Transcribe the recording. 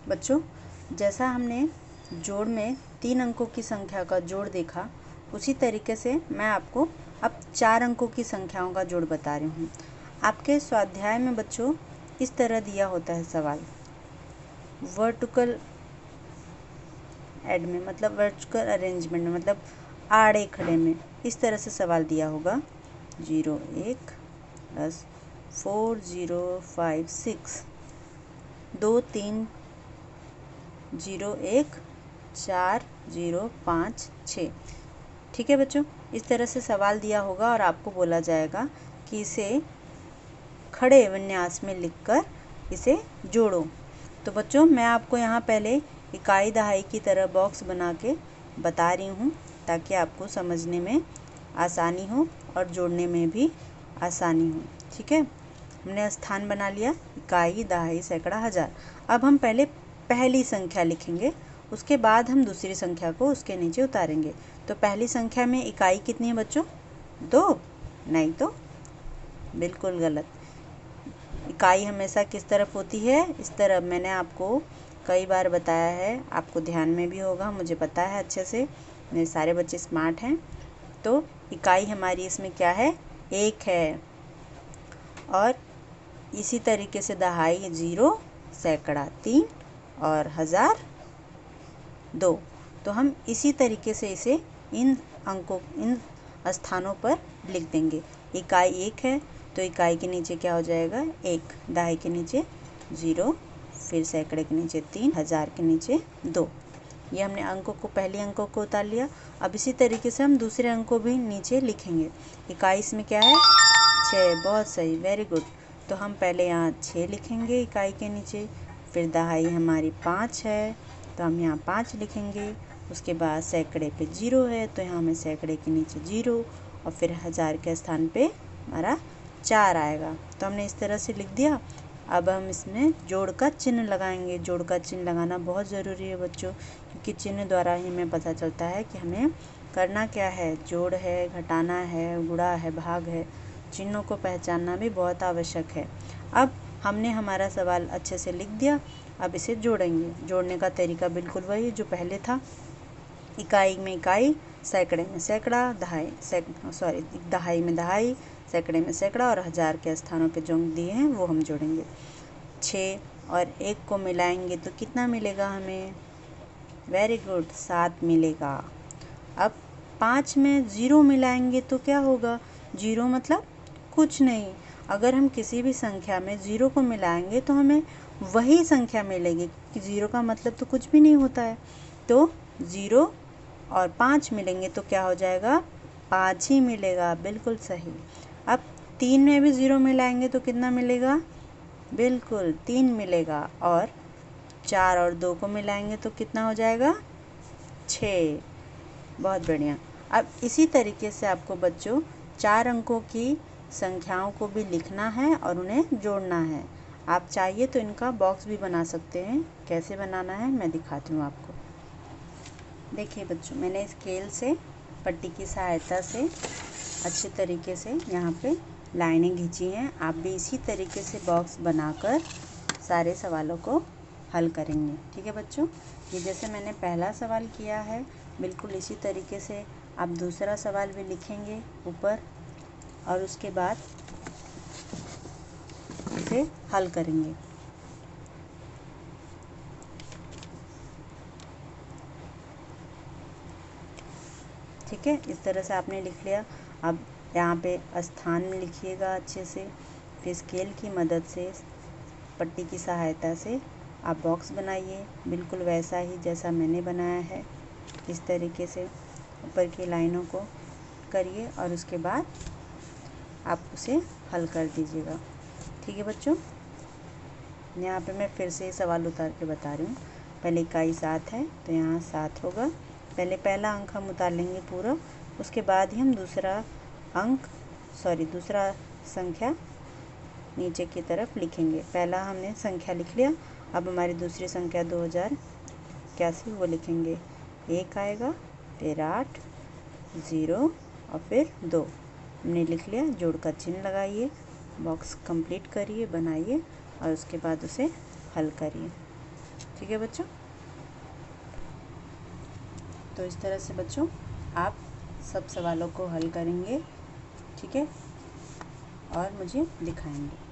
बच्चों, जैसा हमने जोड़ में 3 अंकों की संख्या का जोड़ देखा, उसी तरीके से मैं आपको अब 4 अंकों की संख्याओं का जोड़ बता रही हूँ। आपके स्वाध्याय में बच्चों इस तरह दिया होता है सवाल, वर्टिकल एड में, मतलब वर्टिकल अरेंजमेंट में, मतलब आड़े खड़े में इस तरह से सवाल दिया होगा 0 1 प्लस 4 0 5 6 2 3 0 1 4 0 5 6। ठीक है बच्चों, इस तरह से सवाल दिया होगा और आपको बोला जाएगा कि इसे खड़े विन्यास में लिखकर इसे जोड़ो। तो बच्चों, मैं आपको यहाँ पहले इकाई दहाई की तरह बॉक्स बना के बता रही हूँ ताकि आपको समझने में आसानी हो और जोड़ने में भी आसानी हो। ठीक है, हमने स्थान बना लिया इकाई दहाई सैकड़ा हज़ार। अब हम पहले पहली संख्या लिखेंगे, उसके बाद हम दूसरी संख्या को उसके नीचे उतारेंगे। तो पहली संख्या में इकाई कितनी है बच्चों? 2? नहीं तो बिल्कुल गलत। इकाई हमेशा किस तरफ होती है? इस तरफ। मैंने आपको कई बार बताया है, आपको ध्यान में भी होगा, मुझे पता है अच्छे से, मेरे सारे बच्चे स्मार्ट हैं। तो इकाई हमारी इसमें क्या है? 1 है। और इसी तरीके से दहाई 0, सैकड़ा 3 और हज़ार 2। तो हम इसी तरीके से इसे इन अंकों, इन स्थानों पर लिख देंगे। इकाई 1 है तो इकाई के नीचे क्या हो जाएगा? 1, दहाई के नीचे 0, फिर सैकड़े के नीचे 3, हज़ार के नीचे 2। ये हमने अंकों को, पहले अंकों को उतार लिया। अब इसी तरीके से हम दूसरे अंक को भी नीचे लिखेंगे। इकाई इसमें क्या है? 6। बहुत सही, वेरी गुड। तो हम पहले यहाँ 6 लिखेंगे इकाई के नीचे, फिर दहाई हमारी 5 है तो हम यहाँ 5 लिखेंगे। उसके बाद सैकड़े पे 0 है तो यहाँ हमें सैकड़े के नीचे 0, और फिर हज़ार के स्थान पे हमारा 4 आएगा। तो हमने इस तरह से लिख दिया। अब हम इसमें जोड़ का चिन्ह लगाएंगे। जोड़ का चिन्ह लगाना बहुत ज़रूरी है बच्चों, क्योंकि चिन्ह द्वारा ही हमें पता चलता है कि हमें करना क्या है। जोड़ है, घटाना है, गुणा है, भाग है। चिन्हों को पहचानना भी बहुत आवश्यक है। अब हमने हमारा सवाल अच्छे से लिख दिया। अब इसे जोड़ेंगे। जोड़ने का तरीका बिल्कुल वही जो पहले था। इकाई में इकाई, सैकड़े में सैकड़ा, दहाई में दहाई, सैकड़े में सैकड़ा, और हज़ार के स्थानों पे जो अंक दिए हैं वो हम जोड़ेंगे। 6 और 1 को मिलाएंगे तो कितना मिलेगा हमें? वेरी गुड, 7 मिलेगा। अब 5 में 0 मिलाएंगे तो क्या होगा? 0 मतलब कुछ नहीं। अगर हम किसी भी संख्या में 0 को मिलाएंगे तो हमें वही संख्या मिलेगी, कि 0 का मतलब तो कुछ भी नहीं होता है। तो 0 और 5 मिलेंगे तो क्या हो जाएगा? 5 ही मिलेगा। बिल्कुल सही। अब 3 में भी 0 मिलाएंगे तो कितना मिलेगा? बिल्कुल 3 मिलेगा। और 4 और 2 को मिलाएंगे तो कितना हो जाएगा? 6। बहुत बढ़िया। अब इसी तरीके से आपको बच्चों 4 अंकों की संख्याओं को भी लिखना है और उन्हें जोड़ना है। आप चाहिए तो इनका बॉक्स भी बना सकते हैं। कैसे बनाना है मैं दिखाती हूँ आपको। देखिए बच्चों, मैंने स्केल से, पट्टी की सहायता से अच्छे तरीके से यहाँ पे लाइनें खींची हैं। आप भी इसी तरीके से बॉक्स बनाकर सारे सवालों को हल करेंगे। ठीक है बच्चों, ये जैसे मैंने पहला सवाल किया है, बिल्कुल इसी तरीके से आप दूसरा सवाल भी लिखेंगे ऊपर, और उसके बाद इसे हल करेंगे। ठीक है, इस तरह से आपने लिख लिया। अब यहाँ पे स्थान में लिखिएगा अच्छे से, फिर स्केल की मदद से, पट्टी की सहायता से आप बॉक्स बनाइए, बिल्कुल वैसा ही जैसा मैंने बनाया है। इस तरीके से ऊपर की लाइनों को करिए और उसके बाद आप उसे हल कर दीजिएगा। ठीक है बच्चों, यहाँ पे मैं फिर से सवाल उतार के बता रही हूँ। पहले इकाई 7 है तो यहाँ 7 होगा। पहले पहला अंक हम उतार लेंगे पूरा, उसके बाद ही हम दूसरा संख्या नीचे की तरफ लिखेंगे। पहला हमने संख्या लिख लिया। अब हमारी दूसरी संख्या 2081 वो लिखेंगे। 1 आएगा, फिर 8, 0 और फिर 2 हमने लिख लिया। जोड़ का चिन्ह लगाइए, बॉक्स कंप्लीट करिए, बनाइए और उसके बाद उसे हल करिए। ठीक है बच्चों। तो इस तरह से बच्चों आप सब सवालों को हल करेंगे, ठीक है, और मुझे दिखाएंगे।